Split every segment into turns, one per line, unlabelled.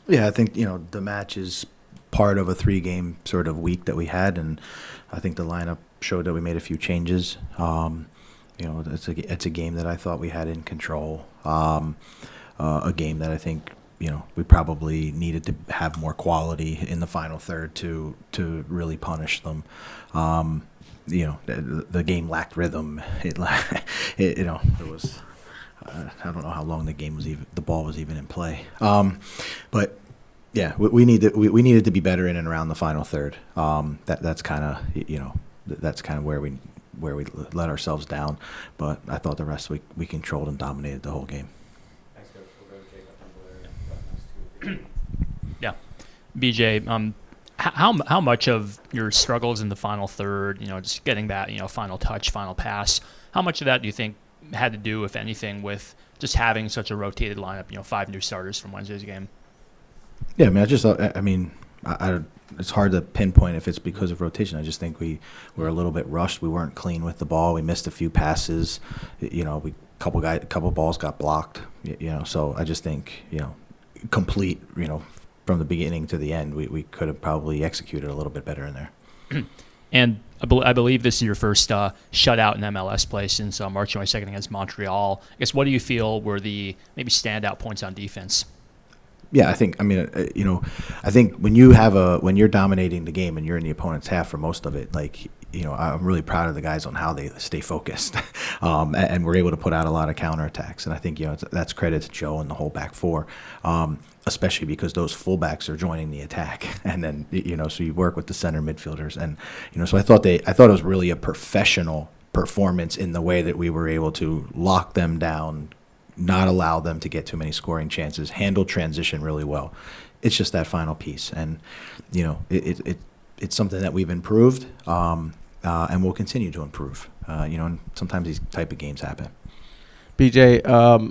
Yeah, I think, the match is part of a 3-game sort of week that we had, and I think the lineup showed that we made a few changes. It's a game that I thought we had in control. A game that I think, we probably needed to have more quality in the final third to really punish them. The game lacked rhythm. It was. I don't know how long the ball was even in play. But yeah, we needed to be better in and around the final third. That's kind of where we let ourselves down. But I thought the rest we controlled and dominated the whole game.
Thanks, Coach. We're going to take up from there.
Yeah, BJ, how much of your struggles in the final third, just getting that, final touch, final pass, how much of that do you think had to do, if anything, with just having such a rotated lineup, 5 new starters from Wednesday's game?
Yeah, it's hard to pinpoint if it's because of rotation. I just think we were a little bit rushed. We weren't clean with the ball. We missed a few passes. Couple balls got blocked. So I just think, complete, from the beginning to the end, we could have probably executed a little bit better in there.
And I believe this is your first shutout in MLS play since March 22nd against Montreal. I guess, what do you feel were the maybe standout points on defense?
Yeah, I think when you're dominating the game and you're in the opponent's half for most of it, I'm really proud of the guys on how they stay focused, and we're able to put out a lot of counterattacks. And I think that's credit to Joe and the whole back four, especially because those fullbacks are joining the attack, and then so you work with the center midfielders, and so I thought it was really a professional performance in the way that we were able to lock them down, not allow them to get too many scoring chances, handle transition really well. It's just that final piece, and it's something that we've improved, and we'll continue to improve. And sometimes these type of games happen.
BJ,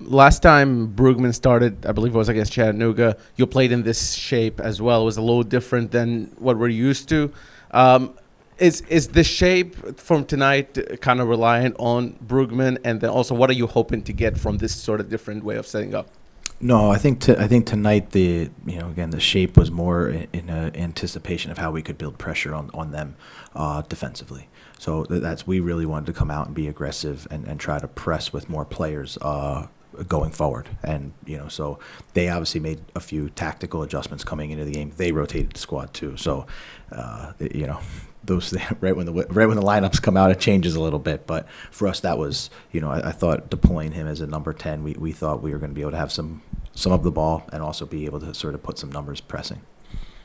last time Brugman started, I believe it was against Chattanooga, you played in this shape as well. It was a little different than what we're used to. Is the shape from tonight kind of reliant on Brugman? And then also, what are you hoping to get from this sort of different way of setting up?
No, I think tonight the shape was more in anticipation of how we could build pressure on them defensively. So we really wanted to come out and be aggressive and try to press with more players going forward. And so they obviously made a few tactical adjustments coming into the game. They rotated the squad too. So those right when the lineups come out, it changes a little bit. But for us, that was I thought deploying him as a number 10, we thought we were going to be able to have some of the ball and also be able to sort of put some numbers pressing.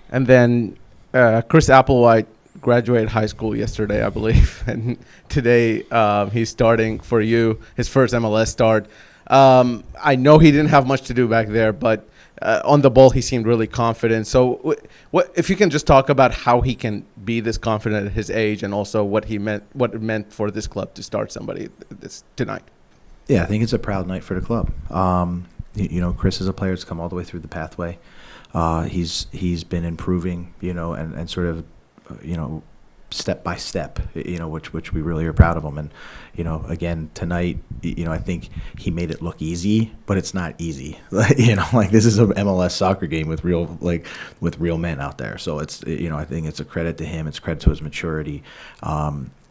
And then Chris Applewhite graduated high school yesterday, I believe, and today he's starting for you, his first MLS start. I know he didn't have much to do back there, but on the ball he seemed really confident. So what if you can just talk about how he can be this confident at his age, and also what it meant for this club to start somebody this tonight?
Yeah, I think it's a proud night for the club. Chris is a player that's come all the way through the pathway. He's been improving, and sort of, step by step, which we really are proud of him. And, again, tonight, I think he made it look easy, but it's not easy. This is an MLS soccer game with real men out there. So it's, I think it's a credit to him. It's a credit to his maturity.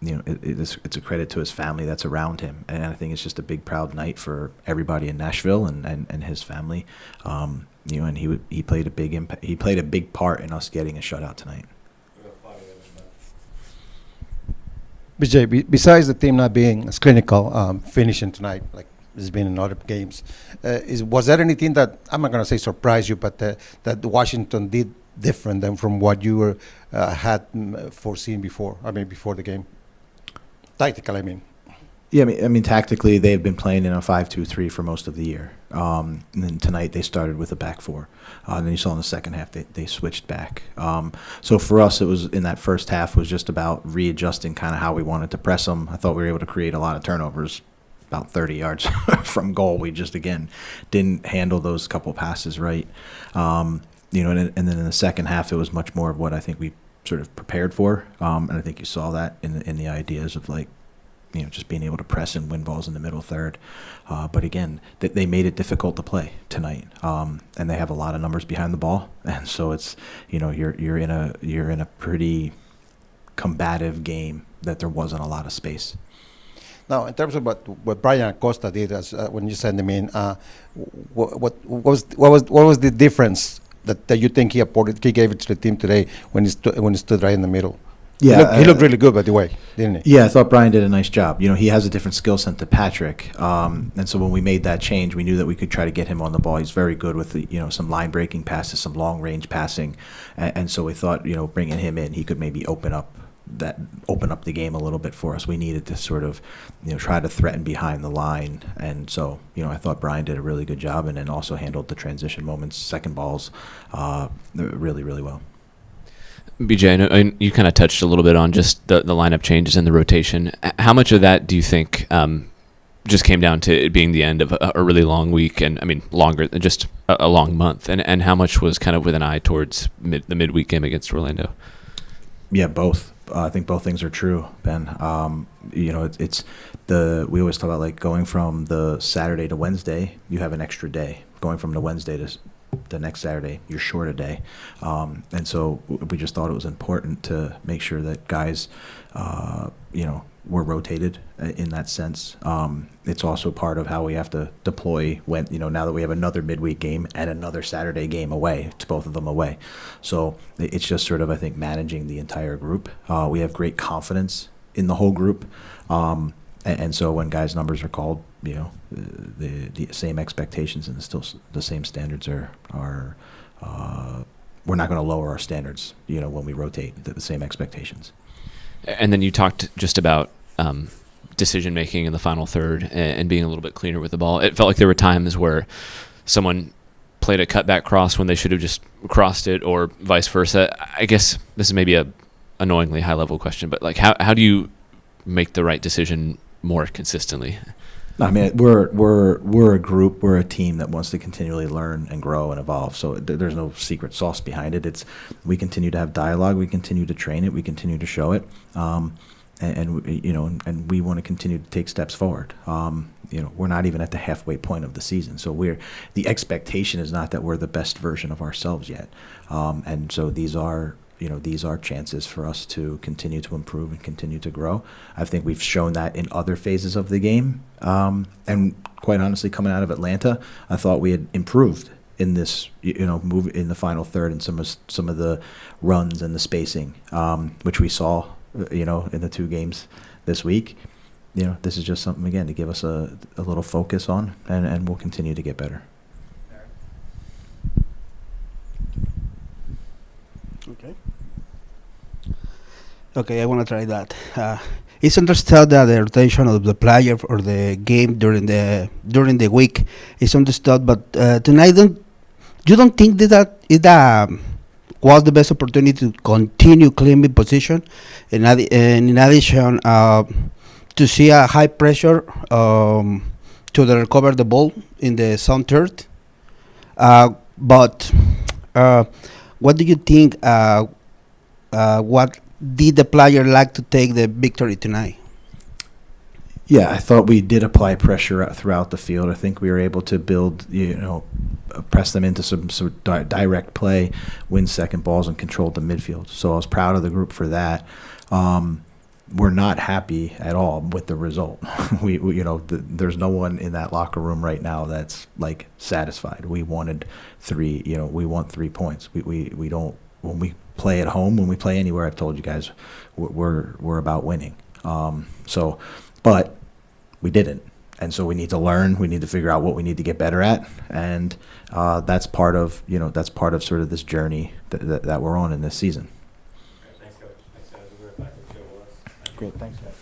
It's a credit to his family that's around him. And I think it's just a big, proud night for everybody in Nashville and his family. And he played a big impact. He played a big part in us getting a shutout tonight.
BJ, besides the team not being as clinical, finishing tonight, like it's been in other games, was there anything that, I'm not going to say surprised you, but that Washington did different than from what you had foreseen before? I mean, before the game, tactical, I mean.
Yeah, I mean, tactically, they've been playing in a 5-2-3 for most of the year. And then tonight they started with a back four. And then you saw in the second half they switched back. So for us, it was in that first half was just about readjusting kind of how we wanted to press them. I thought we were able to create a lot of turnovers, about 30 yards from goal. We just, again, didn't handle those couple passes right. And then in the second half, it was much more of what I think we sort of prepared for. And I think you saw that in the ideas of just being able to press and win balls in the middle third. But again, they made it difficult to play tonight, and they have a lot of numbers behind the ball, and so it's you're in a pretty combative game that there wasn't a lot of space.
Now, in terms of what Brian Acosta did as when you sent him in, what was the difference that you think he gave it to the team today when he stood right in the middle?
Yeah,
he looked really good, by the way, didn't he?
Yeah, I thought Brian did a nice job. He has a different skill set to Patrick, and so when we made that change, we knew that we could try to get him on the ball. He's very good with some line breaking passes, some long range passing, and so we thought bringing him in, he could maybe open up the game a little bit for us. We needed to sort of try to threaten behind the line, and so I thought Brian did a really good job, and then also handled the transition moments, second balls, really, really well.
BJ, I know you kind of touched a little bit on just the lineup changes and the rotation. How much of that do you think just came down to it being the end of a really long week, and I mean longer than just a long month, and how much was kind of with an eye towards the midweek game against Orlando?
Yeah, both. I think both things are true, Ben. We always talk about like going from the Saturday to Wednesday, you have an extra day. Going from the Wednesday to the next Saturday, you're short a day. And so we just thought it was important to make sure that guys, were rotated in that sense. It's also part of how we have to deploy now that we have another midweek game and another Saturday game away, to both of them away. So it's just sort of, I think, managing the entire group. We have great confidence in the whole group. And so when guys' numbers are called, the same expectations and still the same standards are we're not going to lower our standards, when we rotate the same expectations.
And then you talked just about decision making in the final third and being a little bit cleaner with the ball. It felt like there were times where someone played a cutback cross when they should have just crossed it, or vice versa. I guess this is maybe a annoyingly high level question, but like how do you make the right decision more consistently?
I mean, we're a group, we're a team that wants to continually learn and grow and evolve. So there's no secret sauce behind it. We continue to have dialogue, we continue to train it, we continue to show it, and we want to continue to take steps forward. We're not even at the halfway point of the season, so the expectation is not that we're the best version of ourselves yet, and so these are chances for us to continue to improve and continue to grow. I think we've shown that in other phases of the game. And quite honestly, coming out of Atlanta, I thought we had improved in this, move in the final third and some of the runs and the spacing, which we saw, in the two games this week. This is just something, again, to give us a little focus on, and we'll continue to get better.
Okay, I want to try that. It's understood that the rotation of the player or the game during the week is understood, but tonight, you don't think that it was the best opportunity to continue claiming position, and in addition to see a high pressure to recover the ball in the zone third. But what do you think? What did the player like to take the victory tonight?
Yeah, I thought we did apply pressure throughout the field. I think we were able to build, press them into some direct play, win second balls, and control the midfield. So I was proud of the group for that. We're not happy at all with the result. There's no one in that locker room right now that's like satisfied. We wanted we want 3 points. We don't, when we play at home, when we play anywhere, I've told you guys, we're about winning. But we didn't, and so we need to learn. We need to figure out what we need to get better at, and that's part of sort of this journey that we're on in this season.
Thanks, Coach. Thanks, guys. We'll be right back with Joe Willis.
Great, thanks, guys.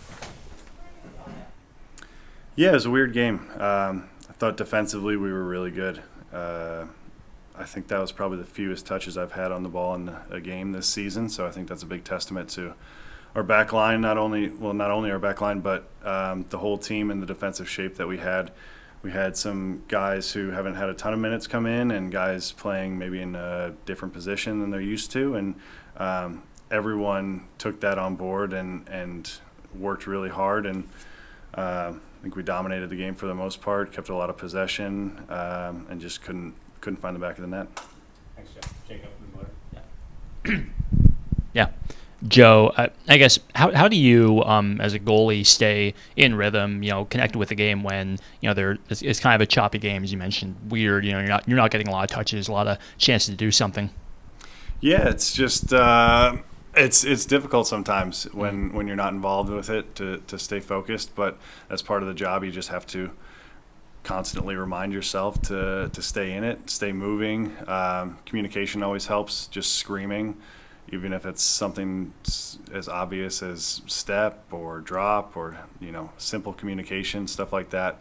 Yeah, it was a weird game. I thought defensively we were really good. I think that was probably the fewest touches I've had on the ball in a game this season, so I think that's a big testament to our back line, not only our back line, but the whole team and the defensive shape that we had. We had some guys who haven't had a ton of minutes come in, and guys playing maybe in a different position than they're used to, and everyone took that on board and worked really hard. And I think we dominated the game for the most part, kept a lot of possession, and just couldn't find the back of the net.
Thanks, Jeff. Jacob and Blair.
Yeah. Joe, I guess how do you as a goalie stay in rhythm, connected with the game when it's kind of a choppy game, as you mentioned, weird, you're not getting a lot of touches, a lot of chances to do something.
Yeah, it's just it's difficult sometimes when you're not involved with it to stay focused, but that's part of the job. You just have to constantly remind yourself to stay in it, stay moving. Communication always helps, just screaming. Even if it's something as obvious as step or drop or, simple communication, stuff like that,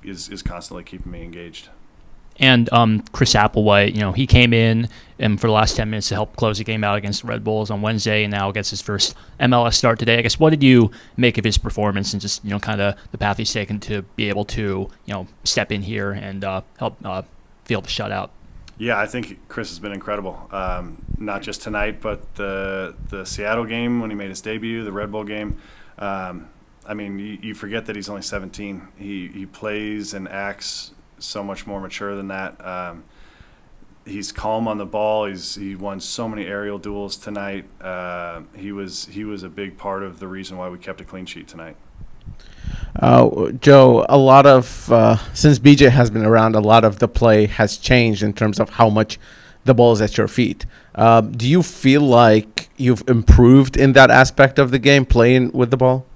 is constantly keeping me engaged.
And Chris Applewhite, he came in for the last 10 minutes to help close the game out against the Red Bulls on Wednesday, and now gets his first MLS start today. I guess, what did you make of his performance and just, kind of the path he's taken to be able to, step in here and help field the shutout?
Yeah, I think Chris has been incredible. Not just tonight, but the Seattle game when he made his debut, the Red Bull game. You forget that he's only 17. He plays and acts so much more mature than that. He's calm on the ball. He won so many aerial duels tonight. He was a big part of the reason why we kept a clean sheet tonight.
Joe, a lot of since BJ has been around, a lot of the play has changed in terms of how much the ball is at your feet. Do you feel like you've improved in that aspect of the game, playing with the ball?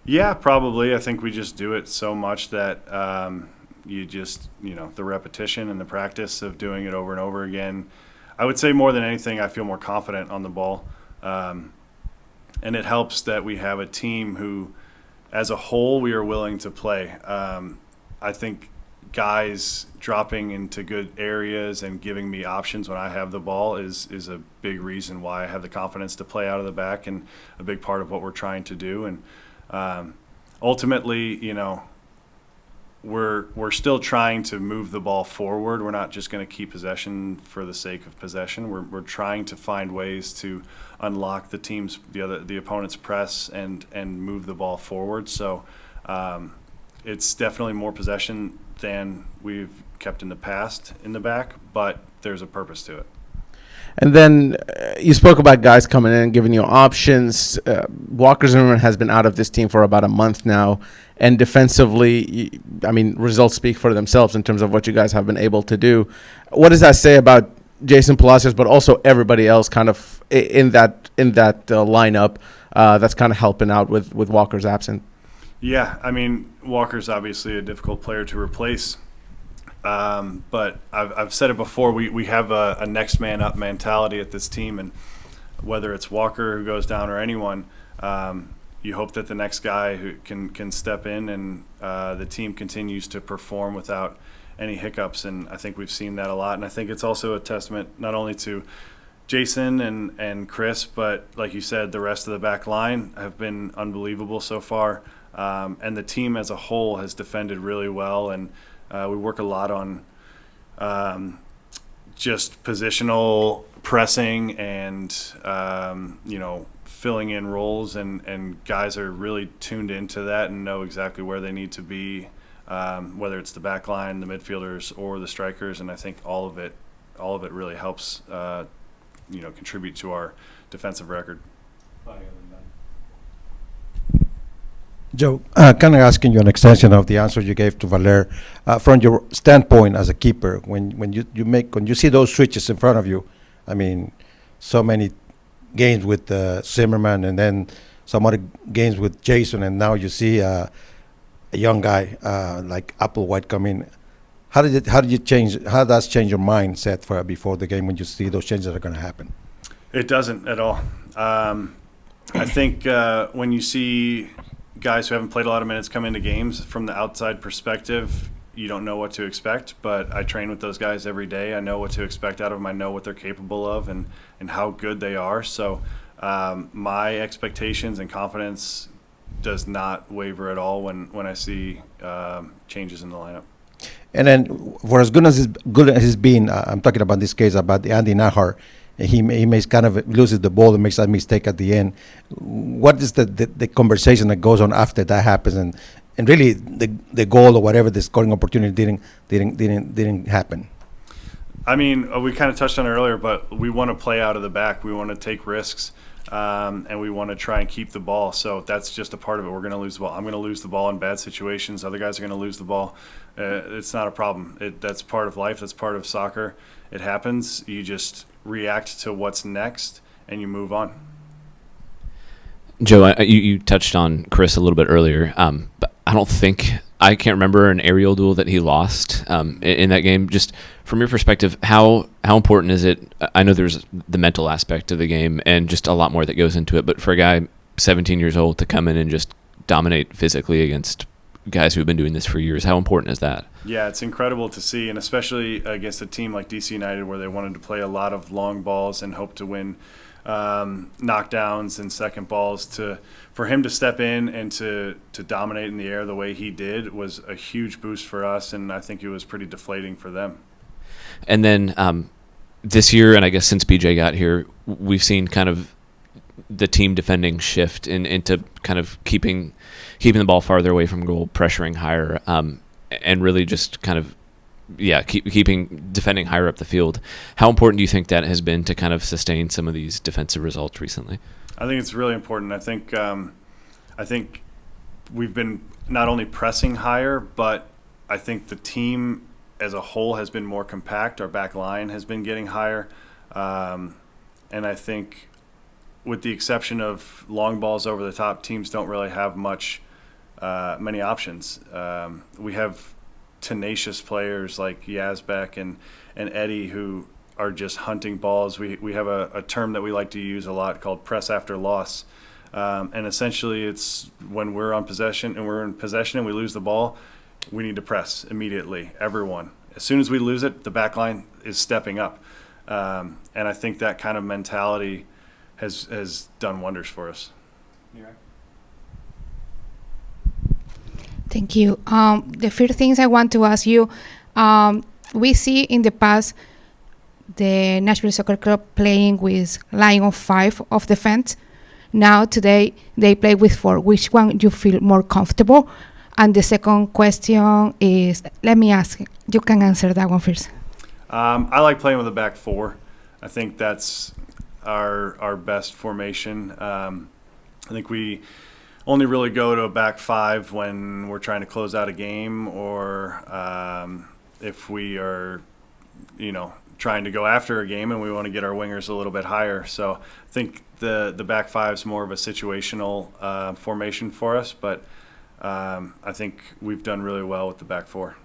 Yeah, probably. I think we just do it so much that you just, the repetition and the practice of doing it over and over again. I would say more than anything, I feel more confident on the ball. And it helps that we have a team who, as a whole, we are willing to play. I think guys dropping into good areas and giving me options when I have the ball is a big reason why I have the confidence to play out of the back, and a big part of what we're trying to do. And ultimately, we're still trying to move the ball forward. We're not just going to keep possession for the sake of possession. We're trying to find ways to unlock the opponent's press and move the ball forward. So it's definitely more possession than we've kept in the past in the back, but there's a purpose to it.
And then you spoke about guys coming in and giving you options. Walker Zimmerman has been out of this team for about a month now. And defensively, results speak for themselves in terms of what you guys have been able to do. What does that say about Jason Palacios, but also everybody else kind of in that lineup that's kind of helping out with Walker's absence?
Yeah, Walker's obviously a difficult player to replace. But I've said it before, we have a next man up mentality at this team, and whether it's Walker who goes down or anyone, you hope that the next guy who can step in and the team continues to perform without any hiccups. And I think we've seen that a lot, and I think it's also a testament not only to Jason and Chris, but like you said, the rest of the back line have been unbelievable so far, and the team as a whole has defended really well. And we work a lot on just positional pressing and, filling in roles, and guys are really tuned into that and know exactly where they need to be, whether it's the back line, the midfielders, or the strikers. And I think all of it really helps, contribute to our defensive record.
Joe, kind of asking you an extension of the answer you gave to Valer, from your standpoint as a keeper, when you see those switches in front of you, so many games with Zimmerman, and then some other games with Jason, and now you see a young guy like Applewhite come in. How does change your mindset before the game when you see those changes that are going to happen?
It doesn't at all. I think when you see guys who haven't played a lot of minutes come into games, from the outside perspective, you don't know what to expect, but I train with those guys every day. I know what to expect out of them. I know what they're capable of and how good they are. So my expectations and confidence does not waver at all when I see changes in the lineup.
And then, for as good as he's been, I'm talking about this case about Andy Nahar. he may kind of loses the ball and makes that mistake at the end. What is the conversation that goes on after that happens, and really the goal or whatever the scoring opportunity didn't happen?
I mean, we kind of touched on it earlier, but we want to play out of the back. We want to take risks, and we want to try and keep the ball. So that's just a part of it. We're going to lose the ball. I'm going to lose the ball in bad situations. Other guys are going to lose the ball. It's not a problem. That's part of life. That's part of soccer. It happens. You just react to what's next, and you move on.
Joe, you touched on Chris a little bit earlier, but I can't remember an aerial duel that he lost in that game. Just from your perspective, how important is it? I know there's the mental aspect of the game and just a lot more that goes into it, but for a guy 17 years old to come in and just dominate physically against guys who have been doing this for years, how important is that?
Yeah, it's incredible to see, and especially against a team like DC United where they wanted to play a lot of long balls and hope to win knockdowns and second balls. For him to step in and to dominate in the air the way he did was a huge boost for us, and I think it was pretty deflating for them.
And then this year, and I guess since BJ got here, we've seen kind of the team defending shift into kind of keeping the ball farther away from goal, pressuring higher, and really just kind of keeping defending higher up the field. How important do you think that has been to kind of sustain some of these defensive results recently?
I think it's really important. I think we've been not only pressing higher, but I think the team as a whole has been more compact. Our back line has been getting higher, and I think with the exception of long balls over the top, teams don't really have many options. We have tenacious players like Yazbek and Eddie who are just hunting balls. We have a term that we like to use a lot called press after loss. And essentially it's when we're in possession and we lose the ball, we need to press immediately, everyone. As soon as we lose it, the back line is stepping up. And I think that kind of mentality has done wonders for us.
Thank you. The first things I want to ask you, we see in the past the Nashville Soccer Club playing with line of 5 of defense. Now today they play with 4. Which one you feel more comfortable? And the second question is, let me ask, you can answer that one first.
I like playing with a back 4. I think that's our best formation. I think we only really go to a back 5 when we're trying to close out a game, or if we are, trying to go after a game and we want to get our wingers a little bit higher. So I think the back 5 is more of a situational formation for us, but I think we've done really well with the back 4.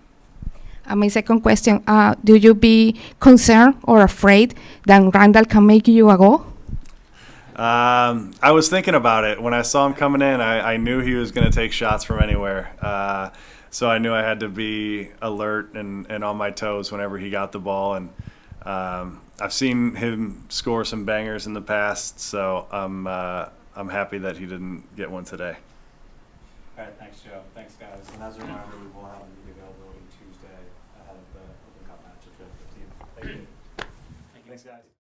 My second question, do you be concerned or afraid that Randall can make you a goal?
I was thinking about it. When I saw him coming in, I knew he was going to take shots from anywhere. So I knew I had to be alert and on my toes whenever he got the ball. And I've seen him score some bangers in the past, so I'm happy that he didn't get one today.
All right, thanks, Joe. Thanks, guys. And as a reminder, we will have the availability Tuesday ahead of the Open Cup match at 15. Thank you.
Thanks, guys.